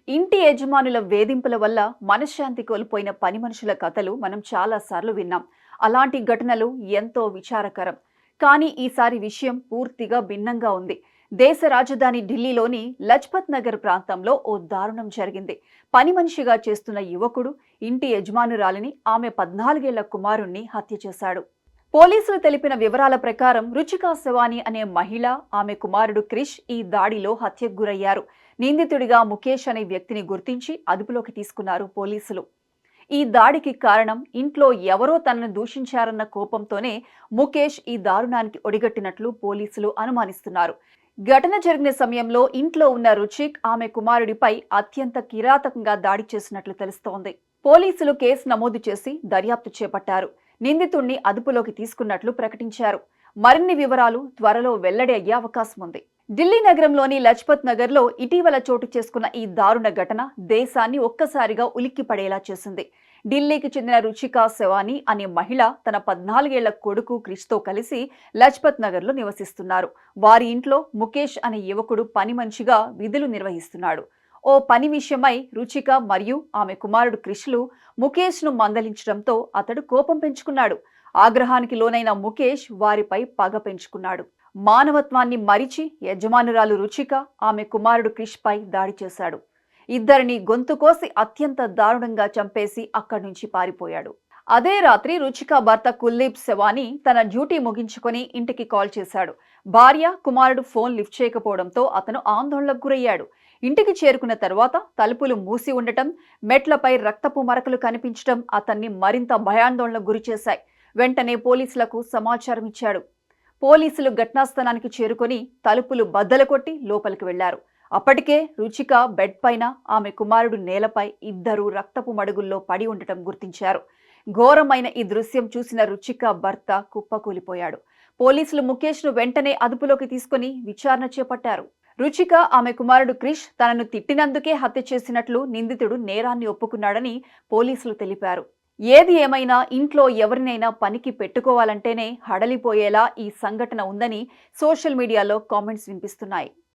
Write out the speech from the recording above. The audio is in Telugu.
ఇంటి యజమానుల వేధింపుల వల్ల మనశ్శాంతి కోల్పోయిన పని మనుషుల కథలు మనం చాలా సార్లు విన్నాం. అలాంటి ఘటనలు ఎంతో విచారకరం. కానీ ఈసారి విషయం పూర్తిగా భిన్నంగా ఉంది. దేశ రాజధాని ఢిల్లీలోని లజ్పత్ నగర్ ప్రాంతంలో ఓ దారుణం జరిగింది. పని మనిషిగా చేస్తున్న యువకుడు ఇంటి యజమానురాలిని, ఆమె 14 ఏళ్ల కుమారుణ్ణి హత్య చేశాడు. పోలీసులు తెలిపిన వివరాల ప్రకారం రుచికా శవాని అనే మహిళ, ఆమె కుమారుడు క్రిష్ ఈ దాడిలో హత్యకు గురయ్యారు. నిందితుడిగా ముఖేష్ అనే వ్యక్తిని గుర్తించి అదుపులోకి తీసుకున్నారు పోలీసులు. ఈ దాడికి కారణం ఇంట్లో ఎవరో తనను దూషించారన్న కోపంతోనే ముఖేష్ ఈ దారుణానికి ఒడిగట్టినట్లు పోలీసులు అనుమానిస్తున్నారు. ఘటన జరిగిన సమయంలో ఇంట్లో ఉన్న రుచిక్ ఆమె కుమారుడిపై అత్యంత కిరాతకంగా దాడి చేసినట్లు తెలుస్తోంది. పోలీసులు కేసు నమోదు చేసి దర్యాప్తు చేపట్టారు. నిందితుణ్ణి అదుపులోకి తీసుకున్నట్లు ప్రకటించారు. మరిన్ని వివరాలు త్వరలో వెల్లడి అయ్యే అవకాశం ఉంది. ఢిల్లీ నగరంలోని లజ్పత్ నగర్లో ఇటీవల చోటు చేసుకున్న ఈ దారుణ ఘటన దేశాన్ని ఒక్కసారిగా ఉలిక్కిపడేలా చేసింది. ఢిల్లీకి చెందిన రుచికా శవాని అనే మహిళ తన 14 ఏళ్ల కొడుకు క్రిష్తో కలిసి లజ్పత్ నగర్లో నివసిస్తున్నారు. వారి ఇంట్లో ముఖేష్ అనే యువకుడు పని మనిషిగా విధులు నిర్వహిస్తున్నాడు. ఓ పని విషయమై రుచిక మరియు ఆమె కుమారుడు క్రిష్లు ముఖేష్ను మందలించడంతో అతడు కోపం పెంచుకున్నాడు. ఆగ్రహానికి లోనైన ముఖేష్ వారిపై పగ పెంచుకున్నాడు. మానవత్వాన్ని మరిచి యజమానురాలు రుచిక, ఆమె కుమారుడు క్రిష్ పై దాడి చేశాడు. ఇద్దరిని గొంతు కోసి అత్యంత దారుణంగా చంపేసి అక్కడి నుంచి పారిపోయాడు. అదే రాత్రి రుచిక భర్త కుల్దీప్ శవాని తన డ్యూటీ ముగించుకొని ఇంటికి కాల్ చేశాడు. భార్య, కుమారుడు ఫోన్ లిఫ్ట్ చేయకపోవడంతో అతను ఆందోళనకు గురయ్యాడు. ఇంటికి చేరుకున్న తర్వాత తలుపులు మూసి ఉండటం, మెట్లపై రక్తపు మరకలు కనిపించడం అతన్ని మరింత భయాందోళనకు గురిచేశాయి. వెంటనే పోలీసులకు సమాచారం ఇచ్చాడు. పోలీసులు ఘటనాస్థలానికి చేరుకొని తలుపులు బద్దలు కొట్టి లోపలికి వెళ్లారు. అప్పటికే రుచిక బెడ్ పైన, ఆమె కుమారుడు నేలపై ఇద్దరు రక్తపు మడుగుల్లో పడి ఉండటం గుర్తించారు. ఘోరమైన ఈ దృశ్యం చూసిన రుచిక భర్త కుప్పకూలిపోయాడు. పోలీసులు ముఖేష్ను వెంటనే అదుపులోకి తీసుకుని విచారణ చేపట్టారు. రుచిక, ఆమె కుమారుడు క్రిష్ తనను తిట్టినందుకే హత్య చేసినట్లు నిందితుడు నేరాన్ని ఒప్పుకున్నాడని పోలీసులు తెలిపారు. ఏది ఏమైనా ఇంట్లో ఎవరినైనా పనికి పెట్టుకోవాలంటేనే హడలిపోయేలా ఈ సంఘటన ఉందని సోషల్ మీడియాలో కామెంట్స్ వినిపిస్తున్నాయి.